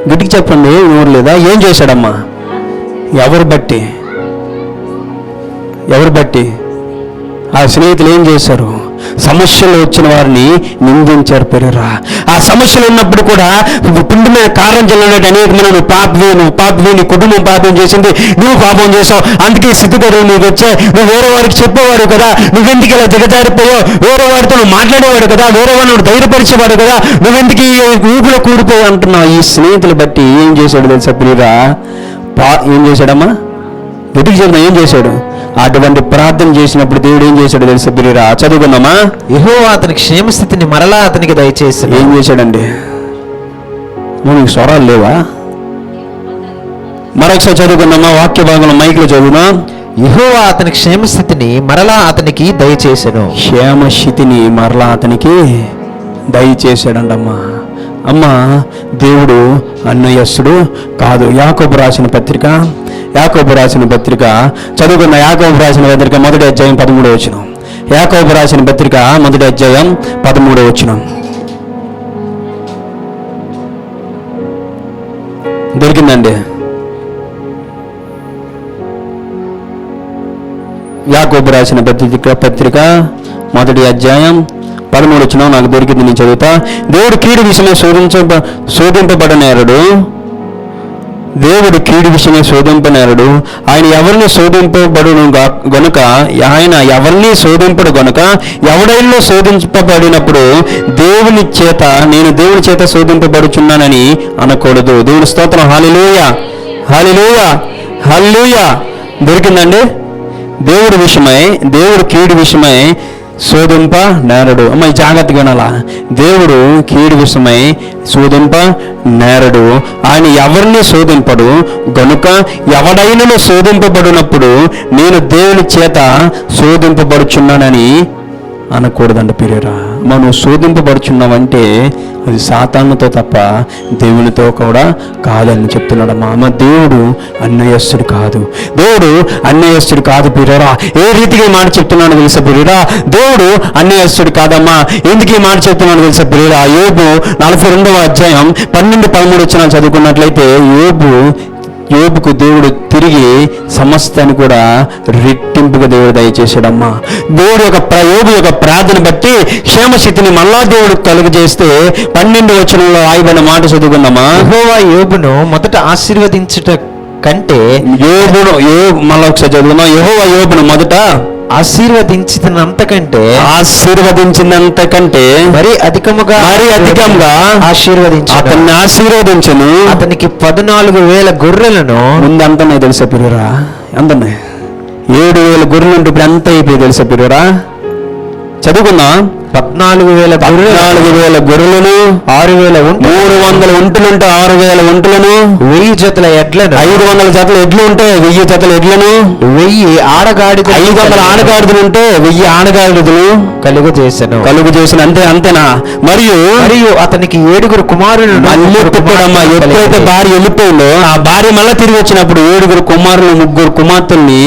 గట్టికి చెప్పండి, ఎవరు లేదా? ఏం చేశాడమ్మా? ఎవరు బట్టి ఆ స్నేహితులు ఏం చేశారు? సమస్యలు వచ్చిన వారిని నిందించారు ప్రియురా. ఆ సమస్యలు ఉన్నప్పుడు కూడా పిండి మీద కారం చల్లనట్టు అనేకమైన నువ్వు పాపవి నీ కుటుంబం పాపం చేసింది, నువ్వు పాపం చేసావు, అందుకే స్థితిగతులు నీకు వచ్చాయి, నువ్వు వేరే వారికి చెప్పేవాడు కదా, నువ్వెందుకు ఇలా దిగజారిపోయావు, వేరే వాడితో నువ్వు మాట్లాడేవాడు కదా, వేరే వాడిని నువ్వు ధైర్యపరిచేవాడు కదా, నువ్వెందుకు ఈ ఊపిలో కూడిపోయి అంటున్నావు. ఈ స్నేహితులు బట్టి ఏం చేశాడు తెలుసా ప్రియురా? ఏం చేశాడమ్మా? గట్టికి చెప్తున్నా, ఏం చేశాడు? అటువంటి ప్రార్థన చేసినప్పుడు దేవుడు ఏం చేశాడు తెలుసా ప్రియురా? చదువుకున్నామా? యెహోవా అతని క్షేమ స్థితిని మరలా అతనికి దయచేసెను. ఏం చేశాడండి? నీకు స్వరాలు లేవా? మరొకసారి చదువుకున్నామా? వాక్య భాగంలో మైక్లో చదువునా? యెహోవా అతని క్షేమ స్థితిని మరలా అతనికి దయచేసెను. క్షేమస్థితిని మరలా అతనికి దయచేశాడంటమ్మా. అమ్మా, దేవుడు అన్యాయస్తుడు కాదు. యాకోబు రాసిన పత్రిక చదువుకున్న యాకోబు రాసిన పత్రిక మొదటి అధ్యాయం 13వ వచనం. యాకోబు రాసిన పత్రిక మొదటి అధ్యాయం 13వ వచనం. దొరికిందండి? యాకోబు రాసిన పత్రిక మొదటి అధ్యాయం 13వ వచనం నాకు దొరికింది, నేను చదువుతా. దేవుడు కీడు విషయమే శోధింపబడనేరడు. దేవుడు కీడు విషయమే శోధింపనేరడు. ఆయన ఎవరిని శోధింపబడు గనుక ఎవడైనా శోధింపబడినప్పుడు నేను దేవుని చేత శోధింపబడుచున్నానని అనకూడదు. దేవుని స్తోత్రం. హల్లెలూయా, హల్లెలూయా, హల్లెలూయా. దొరికిందండి? దేవుడు కీడు విషయమై శోధింప నేరడు. అమ్మ జాగ్రత్తగా వినాలా. దేవుడు కీడు విషయమై శోధింప నేరడు. ఆయన ఎవరిని శోధింపడు గనుక ఎవడైనా శోధింపబడినప్పుడు నేను దేవుని చేత శోధింపబడుచున్నానని అనకూడదండి ప్రియురా. మనం శోధింపబడుచున్నామంటే అది సాతానుతో తప్ప దేవునితో కూడా కాదని చెప్తున్నాడమ్మా. అమ్మ, దేవుడు అన్యాయస్తుడు కాదు ప్రియురా. ఏ రీతిగా ఈ మాట చెప్తున్నాను తెలుసా ప్రియురా? దేవుడు అన్యాయస్తుడు కాదమ్మా. ఎందుకు ఈ మాట చెప్తున్నాను తెలుసా ప్రియురా? యోబు 42వ అధ్యాయం 12-13 వచనాలు చదువుకున్నట్లయితే యోబుకు దేవుడు తిరిగి సమస్తాన్ని కూడా రెట్టింపుగా దేవుడు దయచేశాడమ్మా. యోబు యొక్క ప్రార్థన బట్టి క్షేమస్థితిని మళ్ళా దేవుడు కలుగజేస్తే 12వ వచనంలో రాయబడిన మాట చదువుకుందామా. యెహోవా యోబును మొదట ఆశీర్వదించుట కంటే మళ్ళా ఒకసారి చదువుకున్నాం. యెహోవా యోబును మొదట ఆశీర్వదించినంతకంటే మరి అధికముగా ఆశీర్వదించను. అతనికి 14,000 గొర్రెలను ముందంతా తెలుసా పిరురా? ఎంతన్నాయి? 7,000 గొర్రెలు ఉంటే ఇప్పుడు ఎంత అయిపోయి తెలుసా పిరురా? చదువుకున్నా. 14,000 గొర్రెలను, 6,000 300 ఒంటులుంటే 6,000 ఒంటులను, 1000 జతల ఎడ్లను, 500 జతల ఎడ్లు ఉంటే 1000 జతల ఎడ్లను, 1000 ఆడగాడిదలు, 500 ఆడగాడిదలు ఉంటే 1000 ఆడగాడిదలు కలుగు చేసిన. అంతేనా? మరియు అతనికి 7 కుమారులను. ఎప్పుడైతే భార్య వెళ్ళిపోయిందో ఆ భార్య మళ్ళీ తిరిగి వచ్చినప్పుడు 7 కుమారులు 3 కుమార్తెల్ని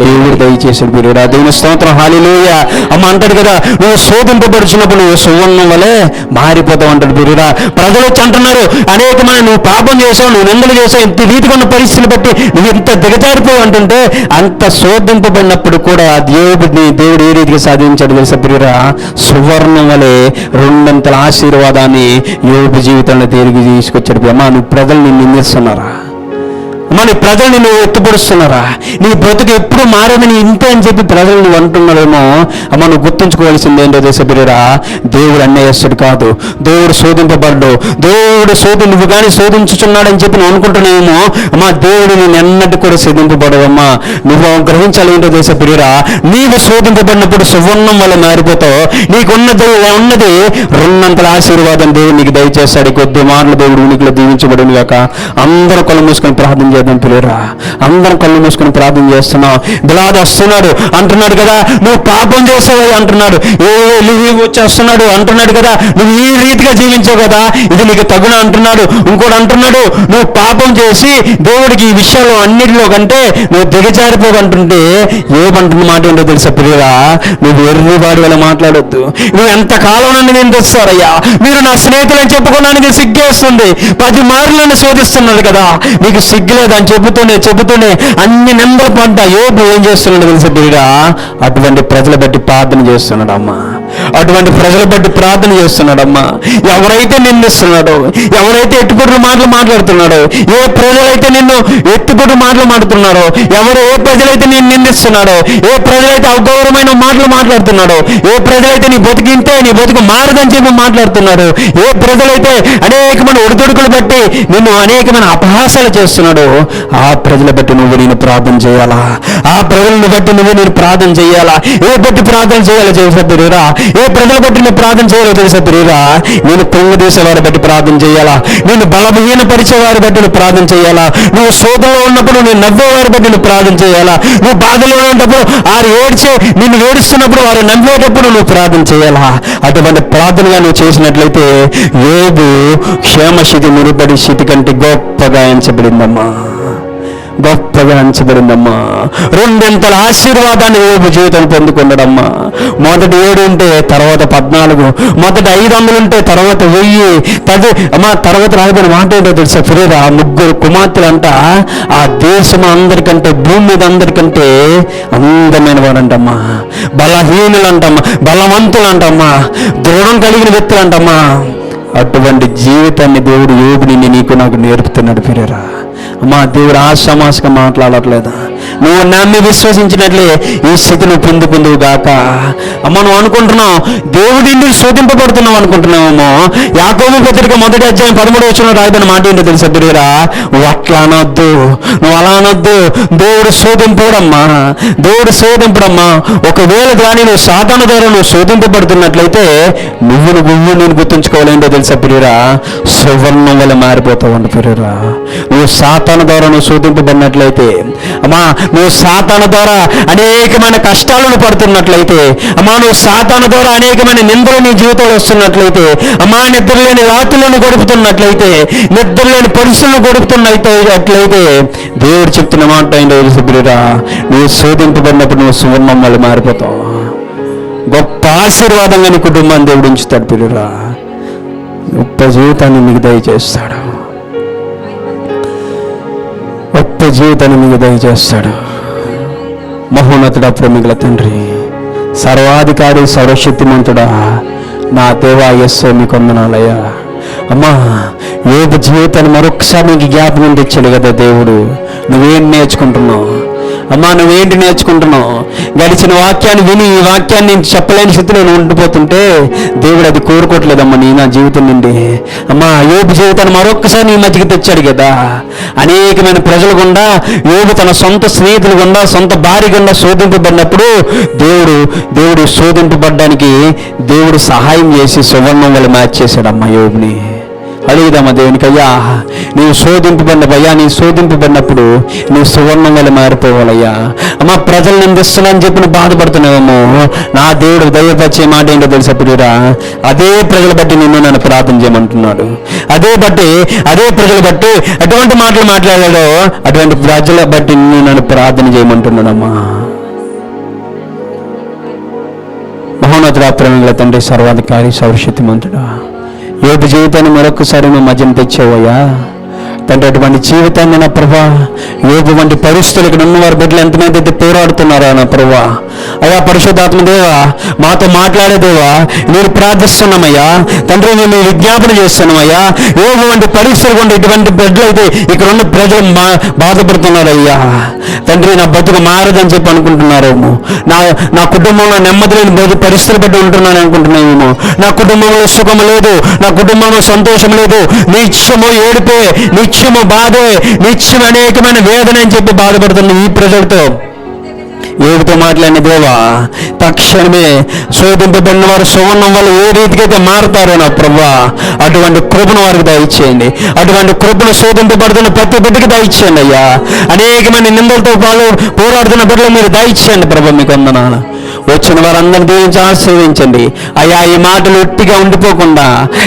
దేవుడు దయచేసాడు. దేవుని స్తోత్రం. హల్లెలూయా. అమ్మ అంటాడు కదా, నువ్వు శోధింప శోధింపబడుచున్నప్పుడు నువ్వు సువర్ణం వలె మారిపోతావు అంటాడు ప్రియురా. ప్రజలు వచ్చి అంటున్నారు అనేకమైన, నువ్వు పాపం చేసావు, నువ్వు నిందలు చేసావు, ఇంత రీతిగా ఉన్న పరిస్థితులు బట్టి నువ్వు ఇంత దిగజారిపోవు అంటుంటే, అంత శోధింపబడినప్పుడు కూడా దేవుడు ఏ రీతిగా సాధించాడు తెలుసా ప్రియురా? సువర్ణం వలె రెండంతల ఆశీర్వాదాన్ని యోబు జీవితంలో తిరిగి తీసుకొచ్చాడు. అమ్మా, నువ్వు ప్రజలు నిన్ను నిందిస్తున్నారా? అమ్మా, నీ ప్రజలు నిన్ను ఎత్తుపడుస్తున్నారా? నీ బ్రతుకు ఎప్పుడు మారేదని ఇంతే అని చెప్పి ప్రజలు నువ్వు అంటున్నారేమో. అమ్మ, నువ్వు గుర్తుంచుకోవాల్సింది ఏంటో తెలుసా ప్రియురా? దేవుడు అన్యాయస్తుడు కాదు, దేవుడు శోధింపబడ్డు. నువ్వు కానీ శోధించుచున్నాడని చెప్పి నువ్వు అనుకుంటున్నావేమో. అమ్మా, దేవుడు నేను ఎన్నట్టు కూడా శోధింపబడవమ్మా. నువ్వు గ్రహించాలి ఏంటో తెలుసా ప్రియురా? నీవు శోధింపబడినప్పుడు సువర్ణం వల్ల మారిపోతావు. నీకున్నది రెండంతల ఆశీర్వాదం దేవుడు నీకు దయచేస్తాడు. కొద్ది మాటలు దేవుడు ఉనికిలో దీవించబడును గాక. అందరూ కళ్ళు మూసుకొని ప్రార్థన చేద్దాం పిల్లరా. అందరం కళ్ళు మూసుకొని ప్రార్థన చేస్తున్నాం. బిలాదు వస్తున్నాడు అంటున్నాడు కదా, నువ్వు పాపం చేసావు అంటున్నాడు. వచ్చి వస్తున్నాడు అంటున్నాడు కదా, నువ్వు ఈ రీతిగా జీవించావు కదా, ఇది నీకు తగున అంటున్నాడు. ఇంకోటి అంటున్నాడు, నువ్వు పాపం చేసి దేవుడికి ఈ విషయాలు అన్నిటిలో కంటే నువ్వు దిగజారిపోకంటుంటే ఏమంటున్న మాట ఏంటో తెలుసా ప్రియురా? నువ్వు ఎర్రివాడి వల్ల మాట్లాడొద్దు. నువ్వు ఎంతకాలం నన్ను నిందిస్తారయ్యా, మీరు నా స్నేహితులని చెప్పుకోవడానికి సిగ్గేస్తుంది. 10 మార్లు నన్ను శోధిస్తున్నాడు కదా, నీకు సిగ్గులేదని చెబుతూనే అన్ని నెంబర్ పడ్డా యోబు ఏం చేస్తున్నాడు తెలుసా ప్రియురా? అటువంటి ప్రజలు బట్టి ప్రార్థన చేస్తున్నాడమ్మా. అటువంటి ప్రజలు బట్టి ప్రార్థన చేస్తున్నాడమ్మా. ఎవరైతే నిందిస్తున్నాడో, ఎవరైతే ఎత్తుపొట్టు మాటలు మాట్లాడుతున్నాడో, ఏ ప్రజలైతే నిన్ను ఎత్తుపొట్టు మాటలు మాట్లాడుతున్నారో, ఏ ప్రజలైతే నేను నిందిస్తున్నాడో, ఏ ప్రజలైతే అగౌరవమైన మాటలు మాట్లాడుతున్నాడో, ఏ ప్రజలైతే నీ బతికింటే నీ బతుకు మారదని చెప్పి మాట్లాడుతున్నాడు, ఏ ప్రజలైతే అనేకమైన ఒడిదొడుకులు బట్టి నిన్ను అనేకమైన అపహాసాలు చేస్తున్నాడు, ఆ ప్రజల బట్టి నేను ప్రార్థన చేయాలా? ఆ ప్రజలను బట్టి నేను ప్రార్థన చేయాలా? ఏ బట్టి ప్రార్థన చేయాలో తెలుసా ప్రియురా? ఏ ప్రజల బట్టి నేను ప్రార్థన చేయాలో తెలుసా ప్రియురా? నేను పొంగుదీసే వారి బట్టి ప్రార్థన చేయాలా? నేను బలహీన పరిచే వారి బట్టి నువ్వు ప్రార్థన చేయాలా? నువ్వు శోధనలో ఉన్నప్పుడు నేను నవ్వేవారి బట్టి నువ్వు ప్రార్థన చేయాలా? నువ్వు బాధలో ఉన్నప్పుడు వారు నిన్ను ఏడుస్తున్నప్పుడు వారు నవ్వేటప్పుడు నువ్వు ప్రార్థన చేయాలా? అటువంటి ప్రార్థనగా నువ్వు చేసినట్లయితే యోబు క్షేమస్థితి మురుపడి స్థితి కంటే గొప్పగా ఎంచబడిందమ్మా. రెండంతల ఆశీర్వాదాన్ని యోబు జీవితం పొందుకున్నాడమ్మా. మొదటి 7 ఉంటే తర్వాత 14, మొదటి 500 ఉంటే తర్వాత 1000. అమ్మా, తర్వాత రాయబడిన మాట ఏంటో తెలుసా ప్రియురా? 3 కుమార్తెలంట ఆ దేశం అందరికంటే, భూమి మీద అందరికంటే అందమైన వాడంటమ్మా. బలహీనులంటమ్మా, బలవంతులంటమ్మా, దృఢం కలిగిన వ్యక్తులంటమ్మా. అటువంటి జీవితాన్ని దేవుడు యోబుని నీకు నాకు నేర్పుతున్నాడు ప్రియురా. అమ్మా, దేవుడు ఆశామాసగా మాట్లాడట్లేదా? నువ్వు నన్ను విశ్వసించినట్లే ఈ స్థితి నువ్వు పొందుకుందువు గాక. అమ్మ, నువ్వు అనుకుంటున్నావు దేవుడిని శోధింపబడుతున్నావు అనుకుంటున్నావేమో. యాకోబు పత్రిక 1వ అధ్యాయం 13వ వచనంలో రాయబడిన మాట ఏంటో తెలుసా ప్రియురా? అట్లా అనొద్దు, నువ్వు అలా అనొద్దు. దేవుడు శోధింపడమ్మా. ఒకవేళ కానీ నువ్వు సాతాను ద్వారా నువ్వు శోధింపబడుతున్నట్లయితే నువ్వు నేను గుర్తుంచుకోవాలేంటో తెలుసా ప్రియురా? సువర్ణం వల్ల మారిపోతావు అంట ప్రియురా. నువ్వు సాతాను ద్వారా నువ్వు శోధింపబడినట్లయితే, అమ్మా, నువ్వు సాతాను ద్వారా అనేకమైన కష్టాలను పడుతున్నట్లయితే, అమ్మా, నువ్వు సాతాను ద్వారా అనేకమైన నిందలు నీ జీవితంలో వస్తున్నట్లయితే, అమ్మా, నిద్రలేని రాత్రులను గడుపుతున్నట్లయితే, నిద్రలేని పరిస్థితులను గడుపుతున్నట్లయితే దేవుడు చెప్తున్న మాట ఏంటో తెలుసు ప్రియురా? నువ్వు శోధింపబడినప్పుడు నువ్వు సువర్ణం వల్ల మారిపోతావు. గొప్ప ఆశీర్వాదంగా నీ కుటుంబాన్ని దేవుడు ఉంచుతాడు ప్రియురా. గొప్ప జీవితాన్ని మీకు దయచేస్తాడు. గొప్ప జీవితాన్ని మీకు దయచేస్తాడు. మహోన్నతుడా, ప్రేమికుల తండ్రి, సర్వాధికారి, సర్వశక్తిమంతుడా, నా దేవా యేసు మీకు వందనాలయ్యా. అమ్మా, యోబు జీవితాన్ని మరొకసారి నీకు జ్ఞాపకం తెచ్చాడు కదా దేవుడు. నువ్వేం నేర్చుకుంటున్నావు? అమ్మా, నువ్వేంటి నేర్చుకుంటున్నావు? గడిచిన వాక్యాన్ని విని ఈ వాక్యాన్ని చెప్పలేని స్థితిలో నువ్వు ఉండిపోతుంటే దేవుడు అది కోరుకోవట్లేదమ్మా నా జీవితం నుండి. అమ్మా, యోబు జీవితాన్ని మరొక్కసారి నీ మధ్యకి తెచ్చాడు కదా. అనేకమైన ప్రజలు గుండా యోబు తన సొంత స్నేహితులు గుండా, సొంత భార్య గుండా శోధింపబడినప్పుడు దేవుడు శోధింపబడ్డానికి దేవుడు సహాయం చేసి సువర్ణం వల్ల మ్యాచ్ చేశాడమ్మా యోబుని. అడిగిదమ్మా దేవునికి, అయ్యా నీవు శోధింపబడినయ్యా, నీ శోధింపబడినప్పుడు నువ్వు సువర్ణం వల్ల మారిపోవాలయ్యా. అమ్మ, ప్రజలు నిందిస్తున్నాని చెప్పి నువ్వు బాధపడుతున్నావేమో. నా దేవుడు దయపరిచే మాట ఏంటో తెలుసా ప్రియురా? అదే ప్రజలు బట్టి నన్ను ప్రార్థన చేయమంటున్నాడు. అదే ప్రజలు బట్టి ఎటువంటి మాటలు మాట్లాడాడో అటువంటి ప్రజల బట్టి నన్ను ప్రార్థన చేయమంటున్నాడమ్మా. మహోన్నతుడా, ప్రేమగల తండ్రి, సర్వాధికారి, సౌశక్తిమంతుడా, యోబు జీవితాన్ని మరొకసారి నువ్వు మధ్యన తెచ్చావయ్యా తండ్రి. అటువంటి జీవితాన్ని నా ప్రభా, యోబు వంటి పరిస్థితులు ఇక్కడ ఉన్నవారి బిడ్డలు ఎంతమంది అయితే పోరాడుతున్నారా నా ప్రభా. అయ్యా పరిశుద్ధాత్మ దేవా, మాతో మాట్లాడే దేవా, మీరు ప్రార్థిస్తున్నామయ్యా తండ్రి, మేము విజ్ఞాపన చేస్తున్నామయ్యా. యోబు వంటి పరిస్థితులు కొంటే ఇటువంటి బిడ్డలు అయితే ఇక్కడ ఉన్న ప్రజలు బాధపడుతున్నారయ్యా తండ్రి. నా బతుకు మారదని చెప్పి అనుకుంటున్నారేమో, నా కుటుంబంలో నెమ్మది లేని పరిస్థితులు బట్టి ఉంటున్నాను అనుకుంటున్నామేమో, నా కుటుంబంలో సుఖం లేదు, నా కుటుంబంలో సంతోషం లేదు, నిత్యము ఏడిపే, నిత్యము బాధే, నిత్యం అనేకమైన వేదన అని చెప్పి బాధపడుతున్న ఈ ప్రజలతో యోబుతో మాట్లాడిన దేవా, తక్షణమే శోధింపబడిన వారు సువర్ణం వల్ల ఏ రీతికి అయితే మారుతారో నా ప్రభా, అటువంటి కృపను వారికి దయచేయండి. అటువంటి కృపను శోధింపబడుతున్న ప్రతి బిడ్డకి దయచేయండి అయ్యా. అనేకమైన నిందలతో పోరాడుతున్న బిడ్డలు మీరు దయచేయండి ప్రభా. మీకు వందనాలు. వచ్చిన వారందరినీ దీవించి ఆశీర్వదించండి అయ్యా. ఈ మాటలు ఒట్టిగా ఉండిపోకుండా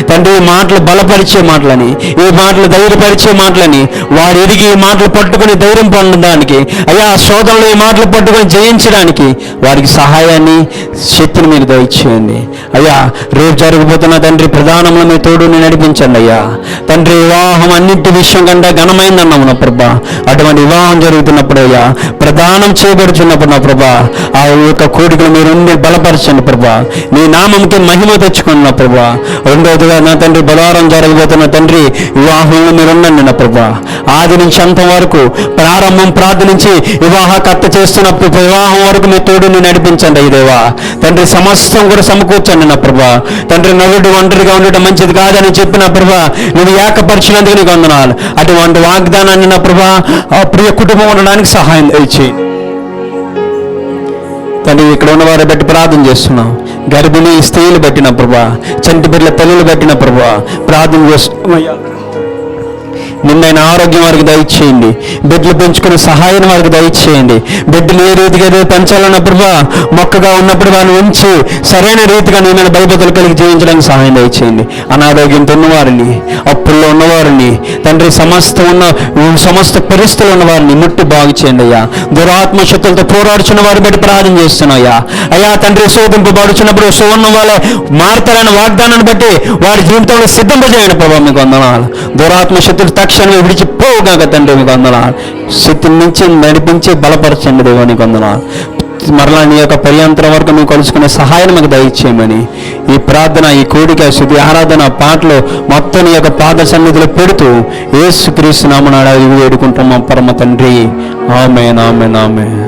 తండ్రి, ఈ మాటలు బలపరిచే మాటలని, ఈ మాటలు ధైర్యపరిచే మాటలని వారు ఎదిగి ఈ మాటలు పట్టుకొని ధైర్యం పొందడానికి అయ్యా, శోధనలో ఈ మాటలు పట్టుకొని జయించడానికి వారికి సహాయాన్ని, శక్తిని మీరు దయచేయండి అయ్యా. రేపు జరగబోతున్న తండ్రి ప్రధానంలో మీ తోడుని నడిపించండి అయ్యా తండ్రి. వివాహం అన్నింటి విషయం కంటే ఘనమైందన్నాము నా ప్రభా. అటువంటి వివాహం జరుగుతున్నప్పుడు అయ్యా, ప్రదానం చేయబడుచున్నప్పుడు నా ప్రభా, ఆ యొక్క కోరికలు మీరు ఉండి బలపరచండి ప్రభా. మీ నామంకి మహిమ తెచ్చుకున్న ప్రభా. రెండవదిగా నా తండ్రి, బుధవారం జరగబోతున్న తండ్రి వివాహంలో మీరు ఉండండి నా ప్రభా. ఆది నుంచి అంతం వరకు, ప్రారంభం ప్రార్థించి వివాహకర్త చేస్తున్నప్పుడు వివాహం వరకు మీ తోడుని నడిపించండి అయ్యేదేవా తండ్రి. సమస్తం కూడా సమకూర్చండి నా ప్రభా. తండ్రి, నవ్వుడు ఒంటరిగా ఉండటం మంచిది కాదని చెప్పిన ప్రభా, నువ్వు ఏకపరిచినందుకు నీకు వందనాలు. అటువంటి వాగ్దానాన్ని నా ప్రభా, ఆ ప్రియ కుటుంబం ఉండడానికి సహాయం దయచేయి తండ్రి. ఇక్కడ ఉన్న వారిని బట్టి ప్రార్థన చేస్తున్నాం. గర్భిణీ స్త్రీలు బట్టిన ప్రభా, చంటి బిడ్డల తల్లులు బట్టిన ప్రభా ప్రార్థన చేస్తున్నామయ్యా. నిన్నైన ఆరోగ్యం వారికి దయచేయండి. బిడ్డలు పెంచుకునే సహాయం వారికి దయచేయండి. బిడ్డలు ఏ రీతిగా పెంచాలన్న ప్రభా, మొక్కగా ఉన్నప్పుడు వారిని ఉంచి సరైన రీతిగా నేను భయభక్తులు కలిగి జీవించడానికి సహాయం దయచేయండి. అనారోగ్యంతో ఉన్నవారిని, అప్పుల్లో ఉన్నవారిని తండ్రి, సమస్త పరిస్థితులు ఉన్నవారిని ముట్టి బాగు చేయండి అయ్యా. దురాత్మ శక్తులతో పోరాడుచున్న వారిని బట్టి ప్రార్థన చేస్తున్నాయ్యా అయ్యా తండ్రి. శోధింపబడుచున్నప్పుడు సువర్ణం వాళ్ళే మారుతారన్న వాగ్దానాన్ని బట్టి వారి జీవితంలో సిద్ధింపజేయండి ప్రభావ. మీకు వందనాలు. దురాత్మ శక్తులు తక్షణమే విడిచిపోగాక తండ్రి, మీకు వందనాలు. శక్తిని నుంచి నడిపించి బలపరచండి దేవా, నీకు వందనాలు. మరలా నీ యొక్క పర్యంతరం వరకు నువ్వు కలుసుకునే సహాయం మాకు దయచేయమని ఈ ప్రార్థన, ఈ కోడిక, శుద్ధి ఆరాధన, పాటలు మొత్తం నీ యొక్క పాద సన్నిధిలో పెడుతూ యేసుక్రీస్తు నామమున అడిగి వేడుకుంటున్నాం పరమ తండ్రి. ఆమేన్, ఆమేన్, ఆమేన్.